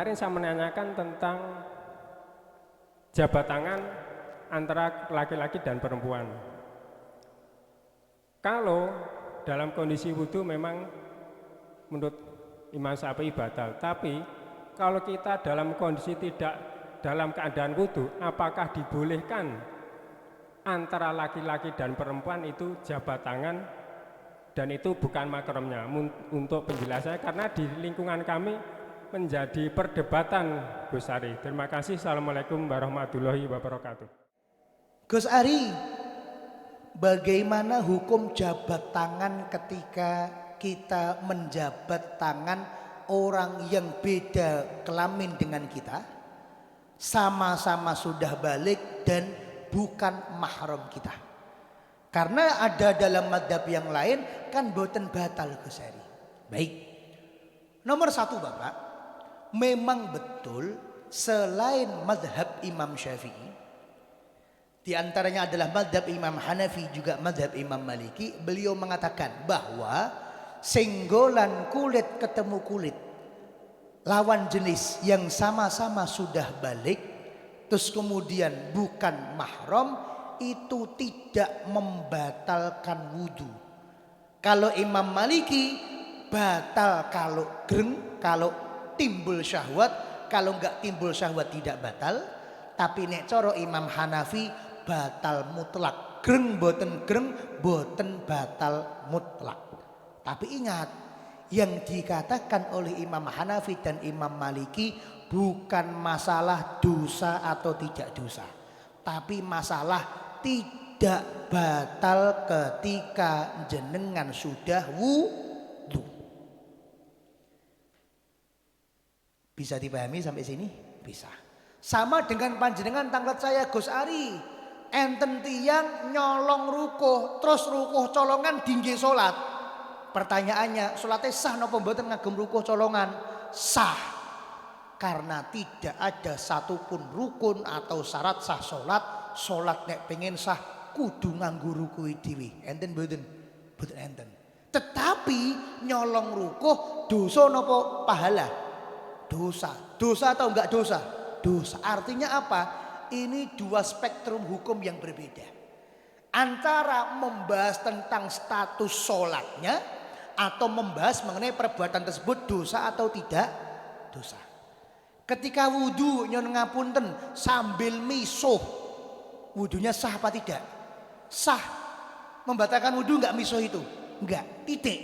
Kemarin saya menanyakan tentang jabat tangan antara laki-laki dan perempuan. Kalau dalam kondisi wudhu memang menurut Imam Syafi'i batal. Tapi kalau kita dalam kondisi tidak dalam keadaan wudhu, apakah dibolehkan antara laki-laki dan perempuan itu jabat tangan dan itu bukan makromnya? Untuk penjelasannya, karena di lingkungan kami menjadi perdebatan, Gus Ari. Terima kasih. Assalamualaikum warahmatullahi wabarakatuh. Gus Ari, bagaimana hukum jabat tangan ketika kita menjabat tangan orang yang beda kelamin dengan kita, sama-sama sudah balik dan bukan mahram kita? Karena ada dalam madhab yang lain kan boten batal, Gus Ari. Baik, nomor satu Bapak, memang betul selain madhab Imam Syafi'i, di antaranya adalah madhab Imam Hanafi juga madhab Imam Maliki, beliau mengatakan bahwa senggolan kulit ketemu kulit lawan jenis yang sama-sama sudah balik terus kemudian bukan mahram, itu tidak membatalkan wudhu. Kalau Imam Maliki batal kalau greng, kalau timbul syahwat. Kalau enggak timbul syahwat tidak batal. Tapi nek coro Imam Hanafi batal mutlak. Greng boten batal mutlak. Tapi ingat, yang dikatakan oleh Imam Hanafi dan Imam Maliki bukan masalah dosa atau tidak dosa, tapi masalah tidak batal ketika jenengan sudah wudhu. Bisa dipahami sampai sini? Bisa. Sama dengan panjenengan tanglet saya Gus Ari, enten tiyang nyolong rukuh, terus rukuh colongan dingge salat. Pertanyaannya, salatnya sah napa mboten ngagem rukuh colongan? Sah. Karena tidak ada satupun rukun atau syarat sah salat. Salat nek pengen sah kudu nganggo rukuh dhewe. Enten mboten? Mboten enten. Tetapi nyolong rukuh dosa napa pahala? Dosa. Dosa atau enggak dosa? Dosa. Artinya apa? Ini dua spektrum hukum yang berbeda. Antara membahas tentang status sholatnya atau membahas mengenai perbuatan tersebut dosa atau tidak dosa. Ketika wudhu nyon ngapunten sambil misuh, wudhunya sah apa tidak? Sah. Membatalkan wudhu enggak misuh itu? Enggak. Titik.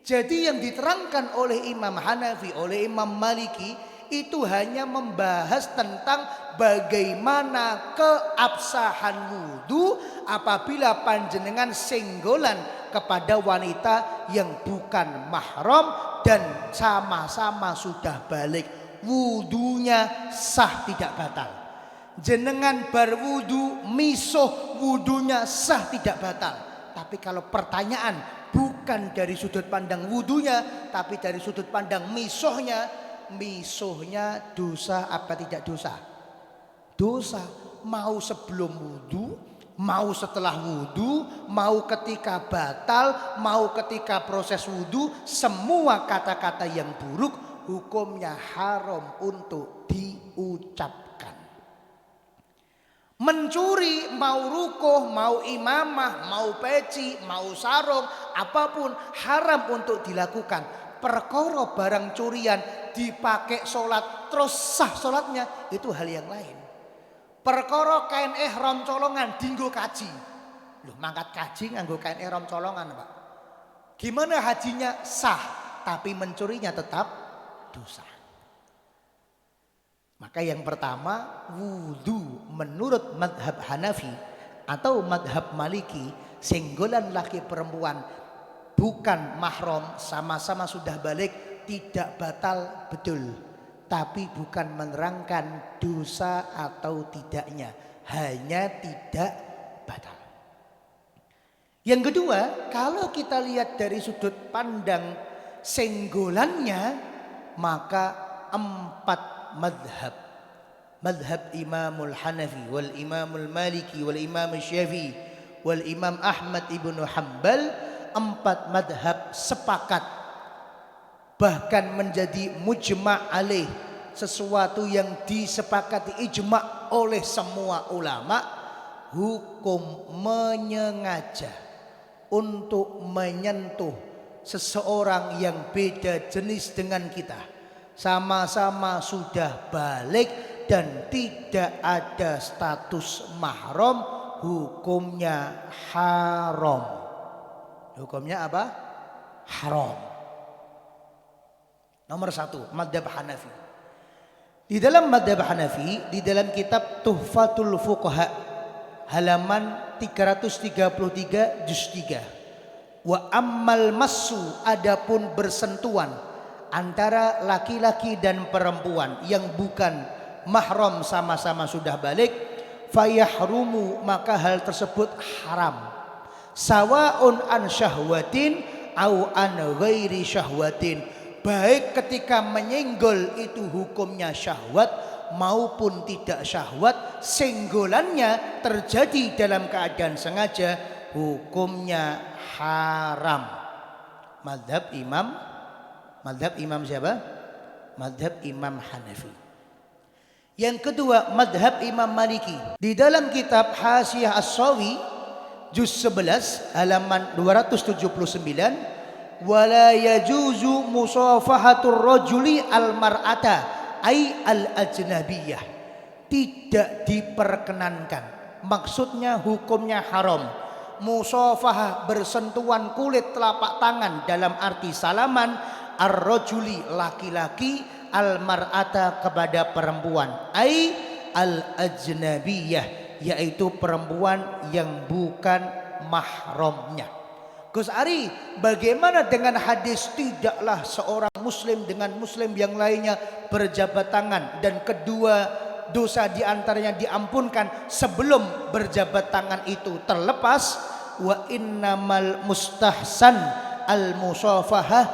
Jadi yang diterangkan oleh Imam Hanafi, oleh Imam Maliki itu hanya membahas tentang bagaimana keabsahan wudhu apabila panjenengan senggolan kepada wanita yang bukan mahram dan sama-sama sudah balik. Wudhunya sah tidak batal. Jenengan berwudhu misuh, wudhunya sah tidak batal. Tapi kalau pertanyaan bukan dari sudut pandang wudhunya, tapi dari sudut pandang misuhnya, misuhnya dosa apa tidak dosa? Dosa. Mau sebelum wudhu, mau setelah wudhu, mau ketika batal, mau ketika proses wudhu, semua kata-kata yang buruk hukumnya haram untuk diucapkan. Mencuri, mau rukuh, mau imamah, mau peci, mau sarung, apapun haram untuk dilakukan. Perkara barang curian dipakai sholat terus sah sholatnya, itu hal yang lain. Perkara kain ihram colongan dinggo kaji. Loh, mangkat kaji nganggo kain ihram colongan, Pak. Gimana hajinya? Sah, tapi mencurinya tetap dosa. Maka yang pertama, wudhu menurut madhab Hanafi atau madhab Maliki, senggolan laki perempuan bukan mahram, sama-sama sudah balik, tidak batal, betul. Tapi bukan menerangkan dosa atau tidaknya, hanya tidak batal. Yang kedua, kalau kita lihat dari sudut pandang senggolannya, maka 4 madhab. Madhab Imamul Hanafi wal Imamul Maliki wal Imam Syafi'i wal Imam Ahmad ibnu Hanbal, 4 madhab sepakat bahkan menjadi mujma' alaih sesuatu yang disepakati ijma oleh semua ulama, hukum menyengaja untuk menyentuh seseorang yang beda jenis dengan kita, sama-sama sudah balik dan tidak ada status mahram, hukumnya haram. Hukumnya apa? Haram. Nomor satu, madhab Hanafi. Di dalam madhab Hanafi, di dalam kitab Tuhfatul Fuqaha halaman 333 juz 3, wa ammal massu, adapun bersentuhan antara laki-laki dan perempuan yang bukan mahram sama-sama sudah balik, fayahrumu, maka hal tersebut haram, sawaun an syahwatin au an ghairi syahwatin, baik ketika menyenggol itu hukumnya syahwat maupun tidak syahwat, senggolannya terjadi dalam keadaan sengaja, hukumnya haram. Madhab Imam siapa? Madhab Imam Hanafi. Yang kedua, madhab Imam Maliki. Di dalam kitab Hasyiah As-Sawi juz 11 halaman 279, wala yajuzu musafahatur rajuli al mar'ata ay al ajnabiyah, tidak diperkenankan, maksudnya hukumnya haram, musafahah bersentuhan kulit telapak tangan dalam arti salaman, ar-rajuli laki-laki, al mar'ata kepada perempuan, ay al ajnabiyah yaitu perempuan yang bukan mahramnya. Gus Ari, bagaimana dengan hadis tidaklah seorang muslim dengan muslim yang lainnya berjabat tangan dan kedua dosa diantaranya diampunkan sebelum berjabat tangan itu terlepas? Wa innamal mustahsan al musafahah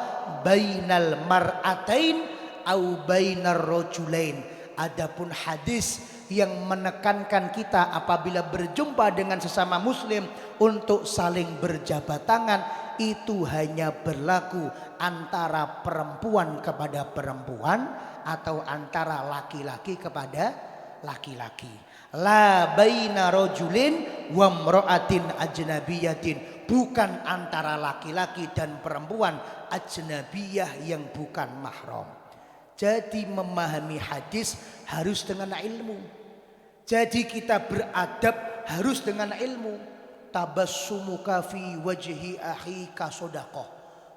bainal mar'atain au bainar rajulain. Adapun hadis yang menekankan kita apabila berjumpa dengan sesama muslim untuk saling berjabat tangan, itu hanya berlaku antara perempuan kepada perempuan atau antara laki-laki kepada laki-laki. La baina rajulin wa imra'atin ajnabiyatin, bukan antara laki-laki dan perempuan ajnabiyah yang bukan mahram. Jadi memahami hadis harus dengan ilmu. Jadi kita beradab harus dengan ilmu. Tabassumuka fi wajhi akhika shadaqah.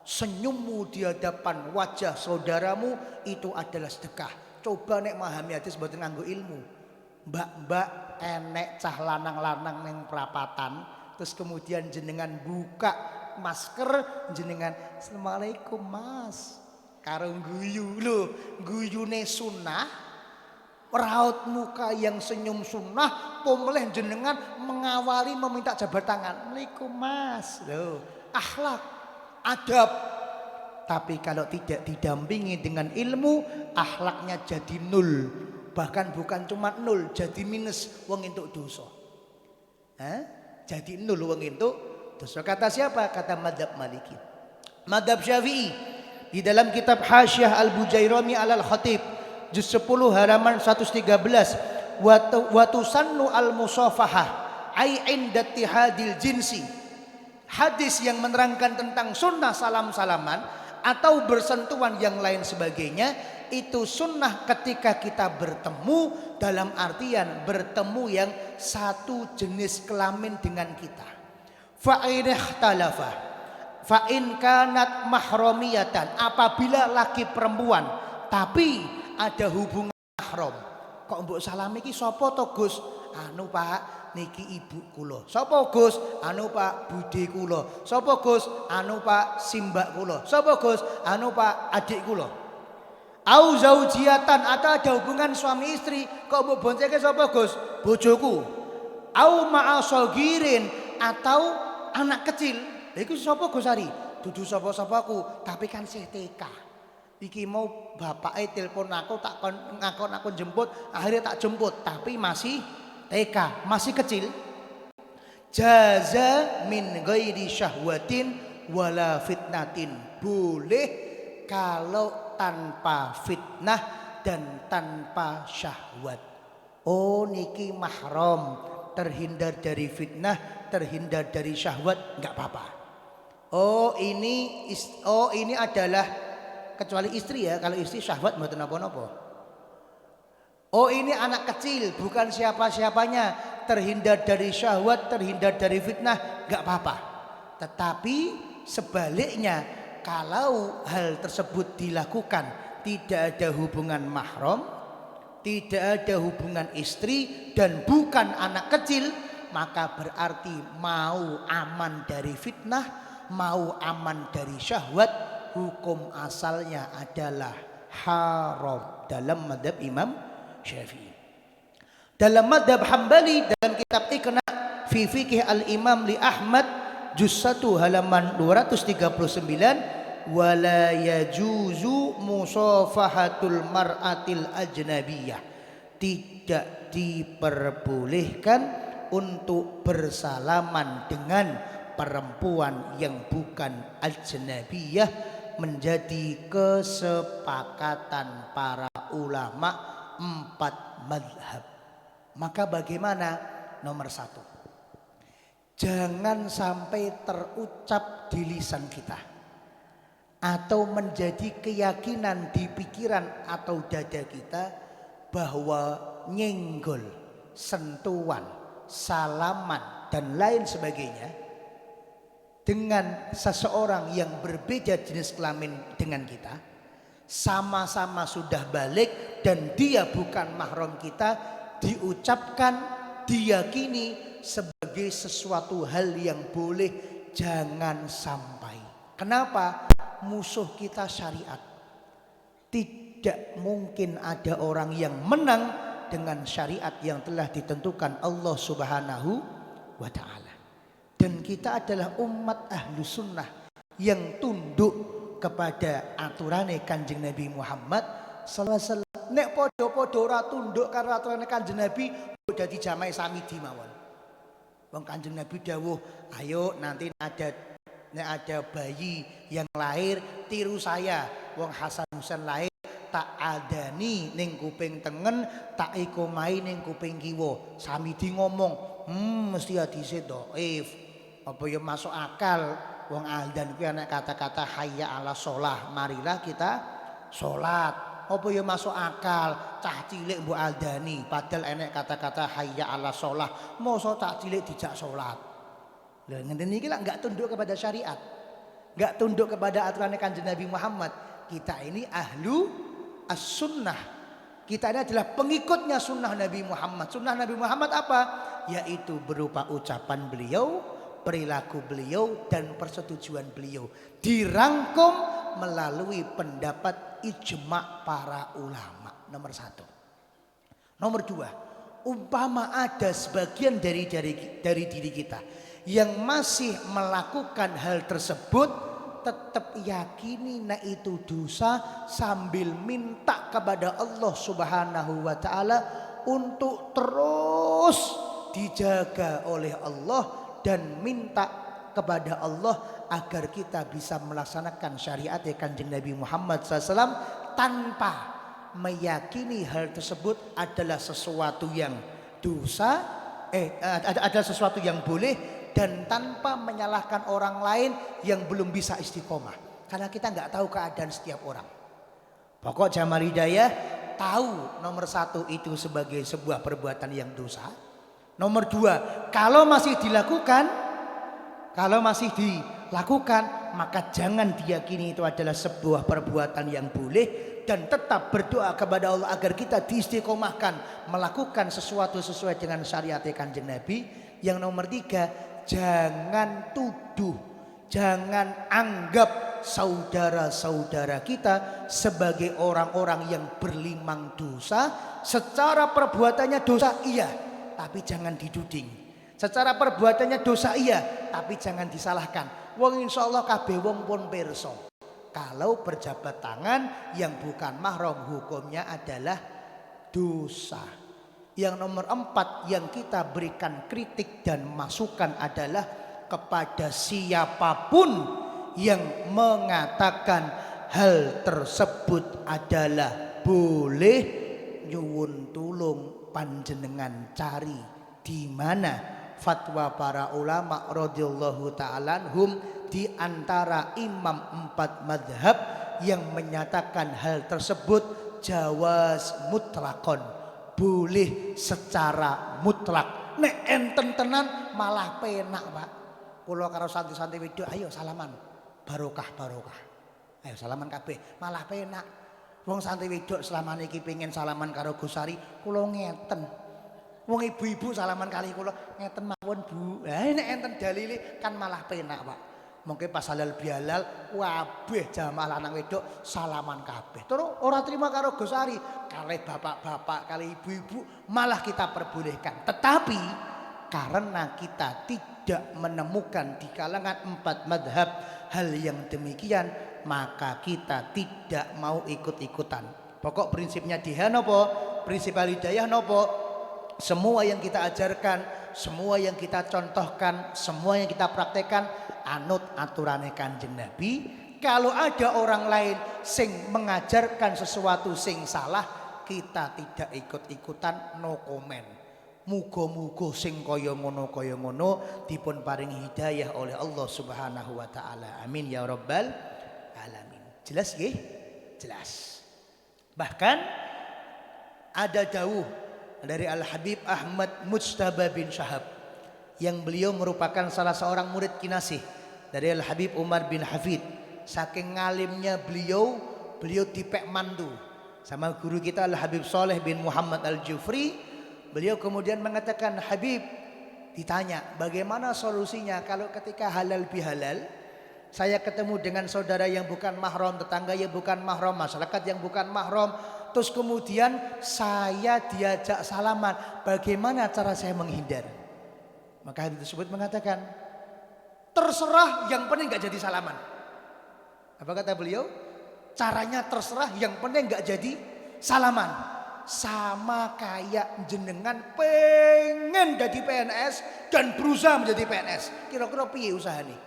Senyummu di hadapan wajah saudaramu itu adalah sedekah. Coba nek memahami hadis mboten nganggo ilmu. Mbak-mbak enek cah lanang-lanang ning prapatan, terus kemudian jenengan buka masker, jenengan Assalamualaikum Mas. Karo guyu lho, guyune sunnah, raut muka yang senyum sunnah, pemelih jenengan mengawali meminta jabat tangan. Assalamualaikum Mas. Loh, akhlak, adab. Tapi kalau tidak didampingi dengan ilmu, akhlaknya jadi nol. Bahkan bukan cuma nol, jadi minus, wong entuk dosa. Jadi nol wong entuk dosa. Kata siapa? Kata madhab Maliki. Madhab Syafi'i di dalam kitab Hasyiah Al-Bujairami Al-Khatib juz 10 halaman 113, wa tusannu al-musafahah ai inda ittihadil jinsi. Hadis yang menerangkan tentang sunnah salam-salaman atau bersentuhan yang lain sebagainya, itu sunnah ketika kita bertemu, dalam artian bertemu yang satu jenis kelamin dengan kita. Fa in ikhtalafa fa in kanat mahramiyatan, apabila laki perempuan tapi ada hubungan mahram. Kok mbok salami iki sapa to Gus? Anu Pak, niki ibu kula. Sapa Gus? Anu Pak, budhe kula. Sapa Gus? Anu Pak, simbak kula. Sapa Gus? Anu Pak, adik kula. Au zaujiatan, atau ada hubungan suami istri, kok mbok boncenge sapa Gus? Bojoku. Au ma'asagirin, atau anak kecil. Lha iku sapa Gus Ari? Dudu sapa-sapaku, tapi kan sih TK. Iki mau bapake telepon aku, tak ngakon aku jemput, akhirnya tak jemput, tapi masih TK, masih kecil. Jaza min ghairi syahwatin wala fitnatin. Boleh kalau tanpa fitnah dan tanpa syahwat. Oh niki mahram, terhindar dari fitnah, terhindar dari syahwat, nggak apa-apa. Oh ini adalah kecuali istri ya, kalau istri syahwat mboten napa-napa. Oh ini anak kecil, bukan siapa-siapanya, terhindar dari syahwat, terhindar dari fitnah, nggak apa-apa. Tetapi sebaliknya, kalau hal tersebut dilakukan tidak ada hubungan mahram, tidak ada hubungan istri, dan bukan anak kecil, maka berarti mau aman dari fitnah, mau aman dari syahwat, hukum asalnya adalah haram dalam mazhab Imam Syafi'i. Dalam mazhab Hambali, dalam kitab Iqna fi Fiqh al-Imam li Ahmad juz 1 halaman 239, wala yajuzu musafahatul mar'atil ajnabiyah, tidak diperbolehkan untuk bersalaman dengan perempuan yang bukan ajnabiyah, menjadi kesepakatan para ulama 4 mazhab. Maka bagaimana? Nomor 1, jangan sampai terucap di lisan kita atau menjadi keyakinan di pikiran atau dada kita bahwa nyenggol, sentuhan, salaman dan lain sebagainya dengan seseorang yang berbeda jenis kelamin dengan kita, sama-sama sudah balik dan dia bukan mahram kita, diucapkan, diyakini sebagai sesuatu hal yang boleh, jangan sampai. Kenapa? Musuh kita syariat. Tidak mungkin ada orang yang menang dengan syariat yang telah ditentukan Allah Subhanahu wa ta'ala. Dan kita adalah umat ahlu sunnah yang tunduk kepada aturane Kanjeng Nabi Muhammad sallallahu alaihi wasallam. Nek podo-podo ora tunduk karo aturane Kanjeng Nabi, dadi jamaah samidi mawon. Wong Kanjeng Nabi dawuh, ayo nanti ada bayi yang lahir tiru saya. Wong Hasan Husain lahir tak adani ning kuping tengen, tak ikomai ning kuping kiwa. Samidi ngomong, mesti hadise dhaif. Apa ya masuk akal? Wong azan kuwi ana kata-kata hayya ala sholah, marilah kita sholat. Apa ya masuk akal? Cah cilik mbok azani, padahal enek kata-kata hayya ala sholah. Mosok cah cilik dijak sholat. Lah ngene iki lak enggak tunduk kepada syariat, enggak tunduk kepada aturan Kanjeng Nabi Muhammad. Kita ini ahlu as-sunnah. Kita ini adalah pengikutnya sunnah Nabi Muhammad. Sunnah Nabi Muhammad apa? Yaitu berupa ucapan beliau, perilaku beliau, dan persetujuan beliau, dirangkum melalui pendapat ijma' para ulama. Nomor 1. Nomor 2, umpama ada sebagian dari diri kita yang masih melakukan hal tersebut, tetap yakini nah itu dosa, sambil minta kepada Allah Subhanahu wa ta'ala untuk terus dijaga oleh Allah, dan minta kepada Allah agar kita bisa melaksanakan syariat Kanjeng Nabi Muhammad SAW tanpa meyakini hal tersebut adalah sesuatu yang dosa, adalah sesuatu yang boleh, dan tanpa menyalahkan orang lain yang belum bisa istiqomah. Karena kita nggak tahu keadaan setiap orang. Pokok Jamal Hidayah tahu nomor 1 itu sebagai sebuah perbuatan yang dosa. Nomor 2, kalau masih dilakukan, maka jangan diyakini itu adalah sebuah perbuatan yang boleh, dan tetap berdoa kepada Allah agar kita diistiqomahkan melakukan sesuatu sesuai dengan syariat Kanjeng Nabi. Yang nomor 3, jangan tuduh, jangan anggap saudara-saudara kita sebagai orang-orang yang berlimang dosa. Secara perbuatannya dosa iya, tapi jangan dituding. Secara perbuatannya dosa iya, tapi jangan disalahkan. Wong insyaallah kabeh wong pun pirsa. Kalau berjabat tangan yang bukan mahram, hukumnya adalah dosa. Yang nomor 4 yang kita berikan kritik dan masukan adalah kepada siapapun yang mengatakan hal tersebut adalah boleh nyuwun tulung panjenengan cari di mana fatwa para ulama radhiyallahu ta'ala anhum di antara imam 4 madhab yang menyatakan hal tersebut jawaz mutlakon, boleh secara mutlak. Nek enten tenan malah penak Pak. Kula karo santri-santri wedok ayo salaman barokah. Ayo salaman kabeh malah penak. Wong santri wedok selama niki pengen salaman karo Gus Ari, kula ngeten. Wong ibu-ibu salaman kali kula ngeten mawon Bu. Nek enten dalile kan malah penak Pak. Mungkin pas halal bihalal wabeh jamaah lanang wedok salaman kabeh. Terus ora terima karo Gus Ari, kali bapak-bapak, kali ibu-ibu malah kita perbolehkan. Tetapi karena kita tidak menemukan di kalangan 4 madhab hal yang demikian, maka kita tidak mau ikut-ikutan. Pokok prinsipnya diha nopo, prinsip al-hidayah nopo, semua yang kita ajarkan, semua yang kita contohkan, semua yang kita praktekkan anut aturane Kanjeng Nabi. Kalau ada orang lain sing mengajarkan sesuatu sing salah, kita tidak ikut-ikutan, no comment. Muga-muga sing kaya ngono dipun paringi hidayah oleh Allah Subhanahu wa taala. Amin ya rabbal alamin. Jelas nggih? Jelas. Bahkan ada dawuh dari Al-Habib Ahmad Mujtaba bin Syahab yang beliau merupakan salah seorang murid kinasih dari Al-Habib Umar bin Hafid. Saking ngalimnya beliau dipek mandu sama guru kita Al-Habib Saleh bin Muhammad Al-Jufri. Beliau kemudian mengatakan, Habib, ditanya bagaimana solusinya kalau ketika halal bihalal saya ketemu dengan saudara yang bukan mahram, tetangga yang bukan mahram, masyarakat yang bukan mahram, terus kemudian saya diajak salaman, bagaimana cara saya menghindar? Maka Habib tersebut mengatakan, terserah, yang penting gak jadi salaman. Apa kata beliau? Caranya terserah, yang penting gak jadi salaman. Sama kayak jenengan pengen jadi PNS dan berusaha menjadi PNS. Kira-kira piye usahane?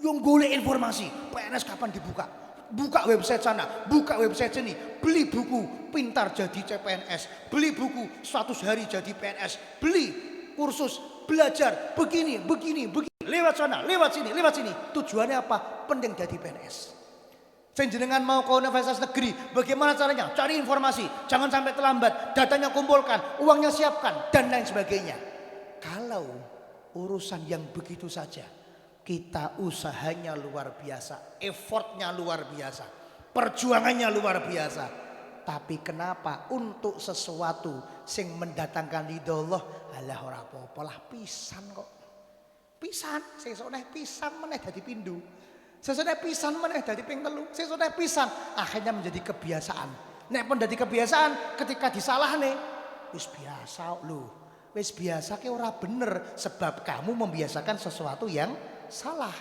Yang golek informasi, PNS kapan dibuka? Buka website sana, buka website sini, beli buku Pintar Jadi CPNS, beli buku 100 Hari Jadi PNS, beli kursus belajar begini. Lewat sana, lewat sini. Tujuannya apa? Penting jadi PNS. Jenengan mau ke universitas negeri, bagaimana caranya? Cari informasi, jangan sampai terlambat, datanya kumpulkan, uangnya siapkan, dan lain sebagainya. Kalau urusan yang begitu saja, kita usahanya luar biasa, effortnya luar biasa, perjuangannya luar biasa. Tapi kenapa untuk sesuatu sing mendatangkan ridho Allah, alah ora apa-apa lah, pisan kok. Pisan, sesuk neh pisan meneh dadi pindho. Sesudah pisan meneh dadi ping 3, sesudah pisan akhirnya menjadi kebiasaan. Nek pun dadi kebiasaan, ketika disalahne wis biasa lho. Wis biasa ke ora bener sebab kamu membiasakan sesuatu yang salah.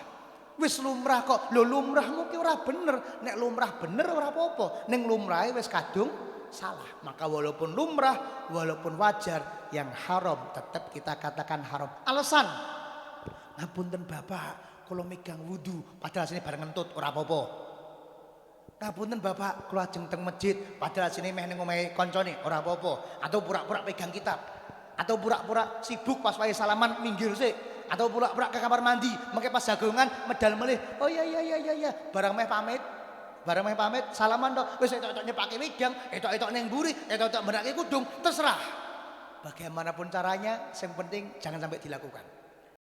Wis lumrah kok. Lho lumrahmu ki ora bener. Nek lumrah bener ora apa-apa. Ning lumrahe wis kadung salah. Maka walaupun lumrah, walaupun wajar, yang haram tetap kita katakan haram. Alasan, ngapunten Bapak, kalau megang wudu padahal sini bareng ngentut ora apa-apa. Ngapunten Bapak, kalau ajeng teng masjid padahal sini meh ning omahe kancane ora apa-apa. Atau pura-pura pegang kitab, atau pura-pura sibuk pas wae salaman minggir sik, atau pura-pura ke kamar mandi mengke pas jagongan medal melih. Oh iya, barang meh pamit salaman tok wis etok-etok nyepake widang, etok-etok ning mburi, etok-etok benake kudung, terserah. Bagaimanapun caranya, yang penting jangan sampai dilakukan.